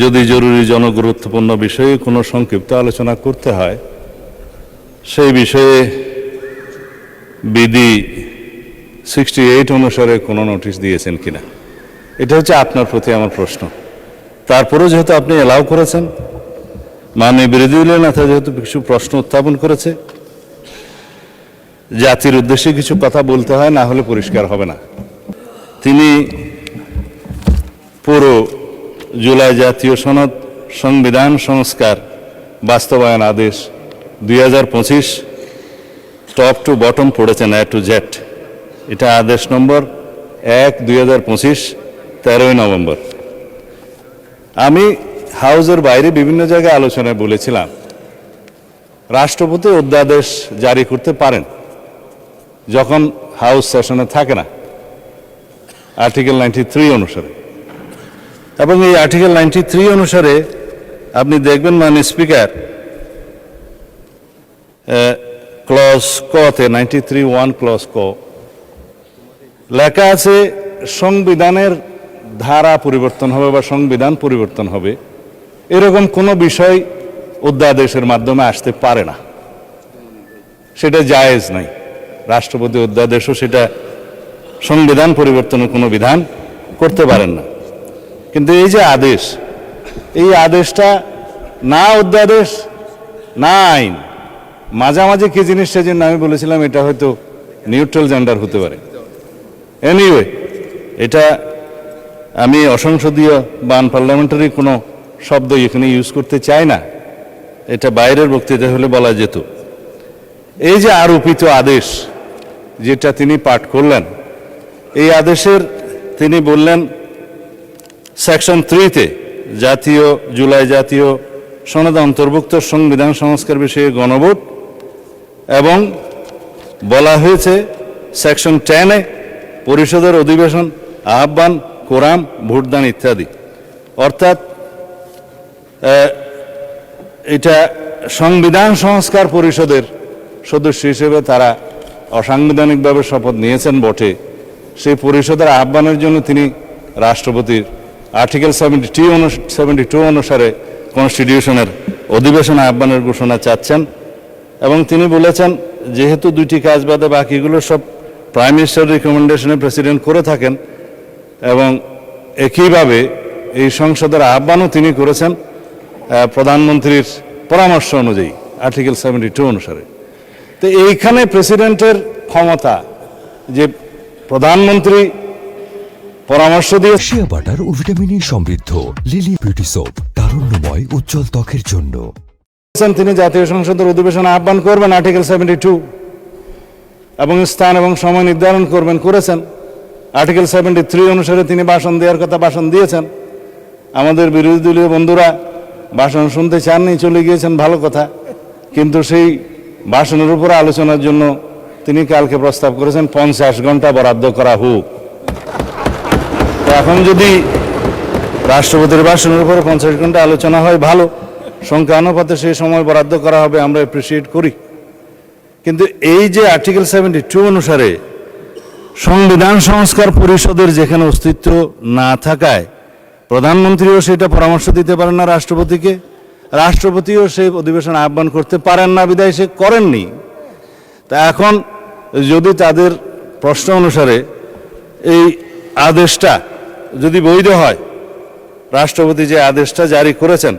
যদি জরুরি জনগুরুত্বপূর্ণ বিষয়ে কোনো সংক্ষিপ্ত আলোচনা করতে হয় সেই বিষয়ে বিধি 68 অনুসারে কোনো নোটিশ দিয়েছেন কিনা, এটা হচ্ছে আপনার প্রতি আমার প্রশ্ন। তারপরেও যেহেতু আপনি এলাও করেছেন, মাননীয় বিরোধী দলীয় নেতা যেহেতু কিছু প্রশ্ন উত্থাপন করেছে, জাতির উদ্দেশ্যে কিছু কথা বলতে হয়, না হলে পরিষ্কার হবে না। তিনি পুরো জুলাই জাতীয় সনদ সংবিধান সংস্কার বাস্তবায়ন আদেশ 2025 টপ টু বটম পড়েছেন, এ টু জেড। এটা আদেশ নম্বর 1/2025, 13 নভেম্বর। আমি হাউজের বাইরে বিভিন্ন জায়গায় আলোচনায় বলেছিলাম, রাষ্ট্রপতি অধ্যাদেশ জারি করতে পারেন যখন হাউস সেশনে থাকে না, আর্টিকেল 93 অনুসারে। এবং এই আর্টিকেল 93 অনুসারে আপনি দেখবেন মাননীয় স্পিকার, ক্লজ কতে 93(1) ক্লজ ক লেখা আছে, সংবিধানের ধারা পরিবর্তন হবে বা সংবিধান পরিবর্তন হবে, এরকম কোনো বিষয় অধ্যাদেশের মাধ্যমে আসতে পারে না, সেটা জায়েজ নাই। রাষ্ট্রপতি অধ্যাদেশও সেটা সংবিধান পরিবর্তনের কোনো বিধান করতে পারেন না। কিন্তু এই যে আদেশ, এই আদেশটা না অধ্যাদেশ না আইন, মাঝামাঝি কি জিনিস, সেজন্য আমি বলেছিলাম এটা হয়তো নিউট্রাল জেন্ডার হতে পারে। এনিওয়ে, এটা আমি অসংসদীয় বা আনপার্লামেন্টারি কোনো শব্দ এখানে ইউজ করতে চাই না, এটা বাইরের বক্তৃতা হলে বলা যেত। এই যে আরোপিত আদেশ যেটা তিনি পাঠ করলেন, এই আদেশের তিনি বললেন সেকশন 3-তে জাতীয় জুলাই জাতীয় সনদে অন্তর্ভুক্ত সংবিধান সংস্কার বিষয়ে গণভোট, এবং বলা হয়েছে সেকশন 10-এ পরিষদের অধিবেশন আহ্বান, কোরাম, ভোটদান ইত্যাদি। অর্থাৎ এটা সংবিধান সংস্কার পরিষদের সদস্য হিসেবে তারা অসাংবিধানিকভাবে শপথ নিয়েছেন বটে, সেই পরিষদের আহ্বানের জন্য তিনি রাষ্ট্রপতির আর্টিকেল 72 অনুসারে কনস্টিটিউশনের অধিবেশন আহ্বানের ঘোষণা চাচ্ছেন। এবং তিনি বলেছেন, যেহেতু দুইটি কাজ বাদে বাকিগুলো সব প্রাইম মিনিস্টার রিকমেন্ডেশনে প্রেসিডেন্ট করে থাকেন, এবং একইভাবে এই সংসদের আহ্বানও তিনি করেছেন প্রধানমন্ত্রীর পরামর্শ অনুযায়ী আর্টিকেল 72 অনুসারে। তো এইখানে প্রেসিডেন্টের ক্ষমতা যে প্রধানমন্ত্রী পরামর্শ দিয়ে শিয়া বাটার ও ভিটামিন ই সমৃদ্ধ লিলি বিউটি সোপ, তারুণ্যময় উজ্জ্বল ত্বকের জন্য। তিনি জাতীয় সংসদের অধিবেশন আহ্বান করবেন আর্টিকেল 72, এবং স্থান এবং সময় নির্ধারণ করবেন, করেছেন। আর্টিকেল 73 অনুসারে তিনি ভাষণ দেওয়ার কথা ভাষণ দিয়েছেন। আমাদের বিরোধী দলীয় বন্ধুরা ভাষণ শুনতে চাননি, চলে গিয়েছেন, ভালো কথা। কিন্তু সেই ভাষণের উপর আলোচনার জন্য তিনি কালকে প্রস্তাব করেছেন 50 ঘন্টা বরাদ্দ করা হোক। এখন যদি রাষ্ট্রপতির ভাষণের উপরে 50 ঘন্টা আলোচনা হয়, ভালো, সংখ্যানুপাতে সেই সময় বরাদ্দ করা হবে, আমরা অ্যাপ্রিসিয়েট করি। কিন্তু এই যে আর্টিকেল 72 অনুসারে সংবিধান সংস্কার পরিষদের যেখানে অস্তিত্ব না থাকায় প্রধানমন্ত্রীও সেটা পরামর্শ দিতে পারেন না রাষ্ট্রপতিকে, রাষ্ট্রপতিও সেই অধিবেশন আহ্বান করতে পারেন না, বিধায় সে করেননি। তা এখন যদি তাদের প্রশ্ন অনুসারে এই আদেশটা যদি বৈধ হয়, রাষ্ট্রপতি যে আদেশটা জারি করেছেন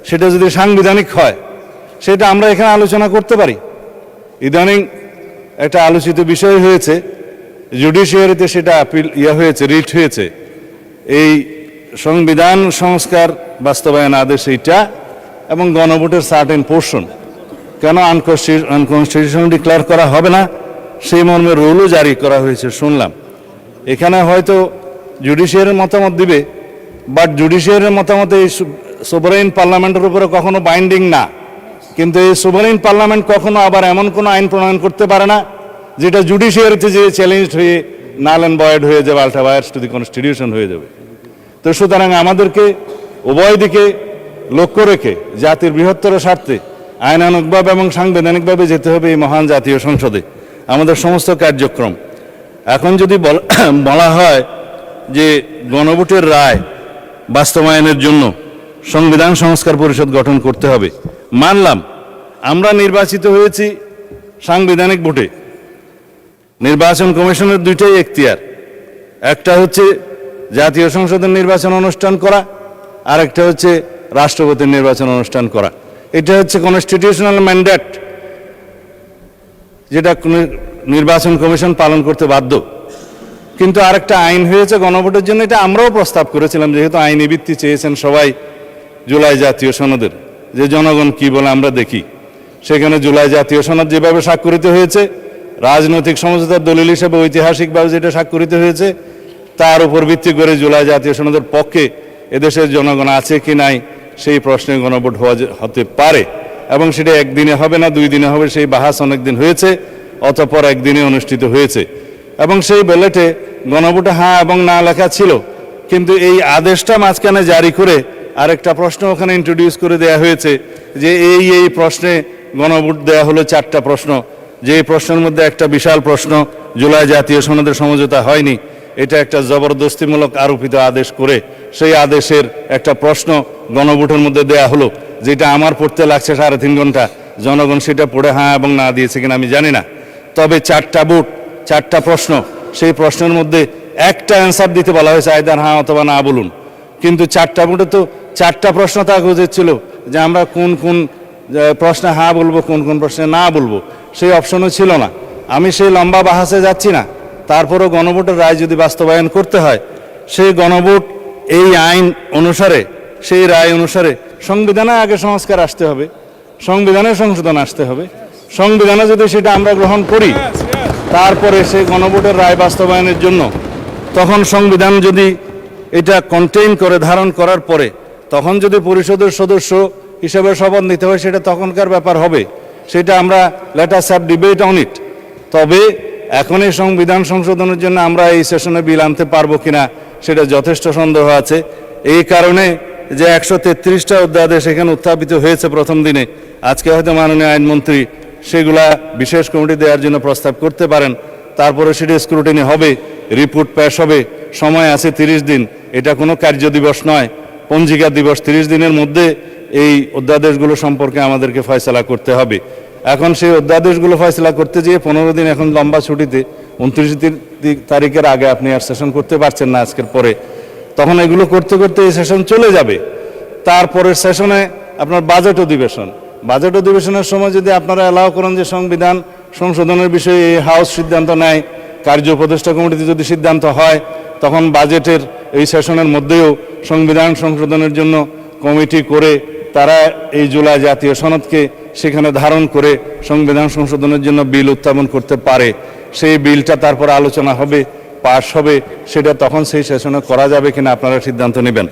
সেটা যদি সাংবিধানিক হয়, সেটা আমরা এখানে আলোচনা করতে পারি। ইদানিং একটা আলোচিত বিষয় হয়েছে, জুডিশিয়ারিতে সেটা আপিল হয়েছে, রিট হয়েছে, এই সংবিধান সংস্কার বাস্তবায়ন আদেশ এইটা এবং গণভোটের সার্টেন পোর্শন কেন আনকনস্টিটিউশনাল ডিক্লেয়ার করা হবে না, সেই মর্মে রুলও জারি করা হয়েছে শুনলাম। এখানে হয়তো জুডিশিয়ারির মতামত দিবে, বাট জুডিশিয়ারির মতামত এই সোভারেইন পার্লামেন্টের উপরে কখনো বাইন্ডিং না। কিন্তু এই সোভারেইন পার্লামেন্ট কখনো আবার এমন কোনো আইন প্রণয়ন করতে পারে না যেটা জুডিশিয়ারিতে যে চ্যালেঞ্জ হয়ে নাল অ্যান্ড ভয়েড হয়ে যাবে, আল্টারভায়ার্স টু দি কনস্টিটিউশন হয়ে যাবে। তো সুতরাং আমাদেরকে উভয় দিকে লক্ষ্য রেখে জাতির বৃহত্তর স্বার্থে আইনানুগভাবে এবং সাংবিধানিকভাবে যেতে হবে এই মহান জাতীয় সংসদে আমাদের সমস্ত কার্যক্রম। এখন যদি বলা হয় যে গণভোটের রায় বাস্তবায়নের জন্য সংবিধান সংস্কার পরিষদ গঠন করতে হবে। মানলাম আমরা নির্বাচিত হয়েছি সাংবিধানিক ভোটে। নির্বাচন কমিশনের দুইটাই এখতিয়ার, একটা হচ্ছে জাতীয় সংসদের নির্বাচন অনুষ্ঠান করা, আর একটা হচ্ছে রাষ্ট্রপতির নির্বাচন অনুষ্ঠান করা। এটা হচ্ছে কনস্টিটিউশনাল ম্যান্ডেট, যেটা নির্বাচন কমিশন পালন করতে বাধ্য। কিন্তু আরেকটা আইন হয়েছে গণভোটের জন্য, এটা আমরাও প্রস্তাব করেছিলাম, যেহেতু আইনি ভিত্তি চেয়েছেন সবাই জুলাই জাতীয় সনদের, যে জনগণ কি বলে আমরা দেখি। সেখানে জুলাই জাতীয় সনদ যেভাবে স্বাক্ষরিত হয়েছে, রাজনৈতিক সমঝোতার দলিল হিসেবে ঐতিহাসিকভাবে যেটা স্বাক্ষরিত হয়েছে, তার উপর ভিত্তি করে জুলাই জাতীয় সনদের পক্ষে এদেশের জনগণ আছে কি নাই সেই প্রশ্নে গণভোট হতে পারে, এবং সেটা একদিনে হবে না, 2 দিনে হবে, সেই বাহাস অনেকদিন হয়েছে, অতঃপর একদিনে অনুষ্ঠিত হয়েছে। এবং সেই ব্যালটে গণভোটে হ্যাঁ এবং না লেখা ছিল, কিন্তু এই আদেশটা মাঝখানে জারি করে আরেকটা প্রশ্ন ওখানে ইন্ট্রোডিউস করে দেয়া হয়েছে, যে এই প্রশ্নে গণভোট দেয়া হলো 4টা প্রশ্ন, যে এই প্রশ্নের মধ্যে একটা বিশাল প্রশ্ন জুলাই জাতীয় সনদের সমঝোতা হয়নি, এটা একটা জবরদস্তিমূলক আরোপিত আদেশ করে সেই আদেশের একটা প্রশ্ন গণভোটের মধ্যে দেয়া হলো, যেটা আমার পড়তে লাগছে 3.5 ঘন্টা। জনগণ সেটা পড়ে হ্যাঁ এবং না দিয়েছে কিনা আমি জানি না, তবে 4টা ভোট 4টা প্রশ্ন, সেই প্রশ্নের মধ্যে একটা অ্যান্সার দিতে বলা হয়েছে, আইদার হ্যাঁ অথবা না বলুন। কিন্তু 4টা ভোটে তো 4টা প্রশ্ন থাকা উচিত ছিল, যে আমরা কোন কোন প্রশ্নে হ্যাঁ বলবো, কোন কোন প্রশ্নে না বলবো, সেই অপশনও ছিল না। আমি সেই লম্বা বাহাসে যাচ্ছি না, তারপরেও গণভোটের রায় যদি বাস্তবায়ন করতে হয়, সেই গণভোট এই আইন অনুসারে, সেই রায় অনুসারে সংবিধানে আগে সংস্কার আসতে হবে, সংবিধানে সংশোধন আসতে হবে। সংবিধানে যদি সেটা আমরা গ্রহণ করি, তারপরে সেই গণভোটের রায় বাস্তবায়নের জন্য, তখন সংবিধান যদি এটা কন্টেইন করে, ধারণ করার পরে, তখন যদি পরিষদের সদস্য হিসেবে শপথ নিতে হয়, সেটা তখনকার ব্যাপার হবে, সেটা আমরা let us have debate on it. তবে এখন এই সংবিধান সংশোধনের জন্য আমরা এই সেশনে বিল আনতে পারবো কিনা সেটা যথেষ্ট সন্দেহ আছে। এই কারণে যে 133টা অধ্যাদেশ এখানে উত্থাপিত হয়েছে প্রথম দিনে, আজকে হয়তো মাননীয় আইনমন্ত্রী সেগুলা বিশেষ কমিটি দেওয়ার জন্য প্রস্তাব করতে পারেন, তারপরে সেটা স্ক্রুটিনি হবে, রিপোর্ট পেশ হবে, সময় আছে 30 দিন। এটা কোনো কার্য দিবস নয়, পঞ্জিকা দিবস। 30 দিনের মধ্যে এই অধ্যাদেশগুলো সম্পর্কে আমাদেরকে ফয়সালা করতে হবে। এখন সেই অধ্যাদেশগুলো ফয়সালা করতে গিয়ে 15 দিন এখন লম্বা ছুটিতে, 29 তারিখের আগে আপনি আর সেশন করতে পারছেন না আজকের পরে, তখন এগুলো করতে করতে এই সেশন চলে যাবে। তারপরের সেশনে আপনার বাজেট অধিবেশন, বাজেট অধিবেশনের সময় যদি আপনারা অ্যালাউ করেন যে সংবিধান সংশোধনের বিষয়ে এই হাউস সিদ্ধান্ত নেয়, কার্য উপদেষ্টা কমিটিতে যদি সিদ্ধান্ত হয়, তখন বাজেটের এই সেশনের মধ্যেও সংবিধান সংশোধনের জন্য কমিটি করে তারা এই জুলাই জাতীয় সনদকে সেখানে ধারণ করে সংবিধান সংশোধনের জন্য বিল উত্থাপন করতে পারে। সেই বিলটা তারপর আলোচনা হবে, পাশ হবে, সেটা তখন সেই সেশনে করা যাবে কিনা আপনারা সিদ্ধান্ত নেবেন।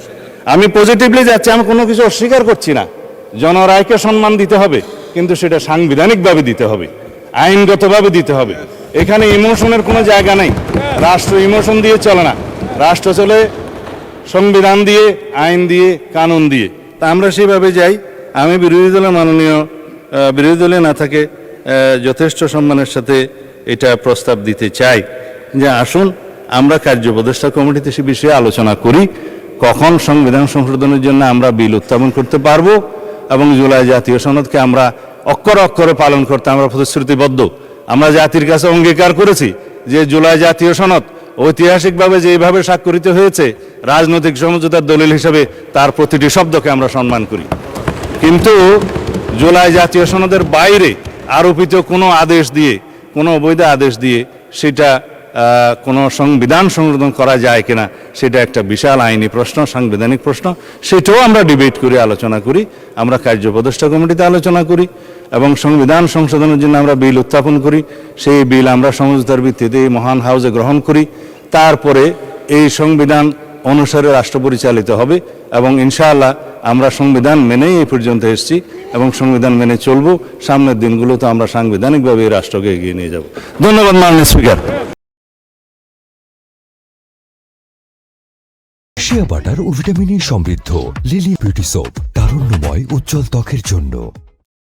আমি পজিটিভলি যাচ্ছি, আমি কোনো কিছু অস্বীকার করছি না। জনরায়কে সম্মান দিতে হবে, কিন্তু সেটা সাংবিধানিকভাবে দিতে হবে, আইনগতভাবে দিতে হবে। এখানে ইমোশনের কোনো জায়গা নেই। রাষ্ট্র ইমোশন দিয়ে চলে না, রাষ্ট্র চলে সংবিধান দিয়ে, আইন দিয়ে, কানুন দিয়ে। তা আমরা সেইভাবে যাই। আমি বিরোধী দলের মাননীয় বিরোধী দলে না থাকে যথেষ্ট সম্মানের সাথে এটা প্রস্তাব দিতে চাই যে আসুন আমরা কার্য উপদেষ্টা কমিটিতে সে বিষয়ে আলোচনা করি, কখন সংবিধান সংশোধনের জন্য আমরা বিল উত্থাপন করতে পারবো, এবং জুলাই জাতীয় সনদকে আমরা অক্ষরে অক্ষরে পালন করতে আমরা প্রতিশ্রুতিবদ্ধ। আমরা জাতির কাছে অঙ্গীকার করেছি যে জুলাই জাতীয় সনদ ঐতিহাসিকভাবে যেভাবে স্বাক্ষরিত হয়েছে, রাজনৈতিক সমঝোতার দলিল হিসেবে তার প্রতিটি শব্দকে আমরা সম্মান করি। কিন্তু জুলাই জাতীয় সনদের বাইরে আরোপিত কোনো আদেশ দিয়ে, কোনো অবৈধ আদেশ দিয়ে সেটা কোনো সংবিধান সংশোধন করা যায় কিনা, সেটা একটা বিশাল আইনি প্রশ্ন, সাংবিধানিক প্রশ্ন। সেটাও আমরা ডিবেট করি, আলোচনা করি, আমরা কার্য উপদেষ্টা কমিটিতে আলোচনা করি, এবং সংবিধান সংশোধনের জন্য আমরা বিল উত্থাপন করি। সেই বিল আমরা সমঝোতার ভিত্তিতে এই মহান হাউসে গ্রহণ করি। তারপরে এই সংবিধান অনুসারে রাষ্ট্র পরিচালিত হবে, এবং ইনশাআল্লাহ আমরা সংবিধান মেনেই এই পর্যন্ত এসেছি এবং সংবিধান মেনে চলব। সামনের দিনগুলোতে আমরা সাংবিধানিকভাবে এই রাষ্ট্রকে এগিয়ে নিয়ে যাব। ধন্যবাদ মাননীয় স্পিকার। শিয়া বাটার ও ভিটামিন ই সমৃদ্ধ লিলি বিউটি সোপ, তারুণ্যময় উজ্জ্বল ত্বকের জন্য।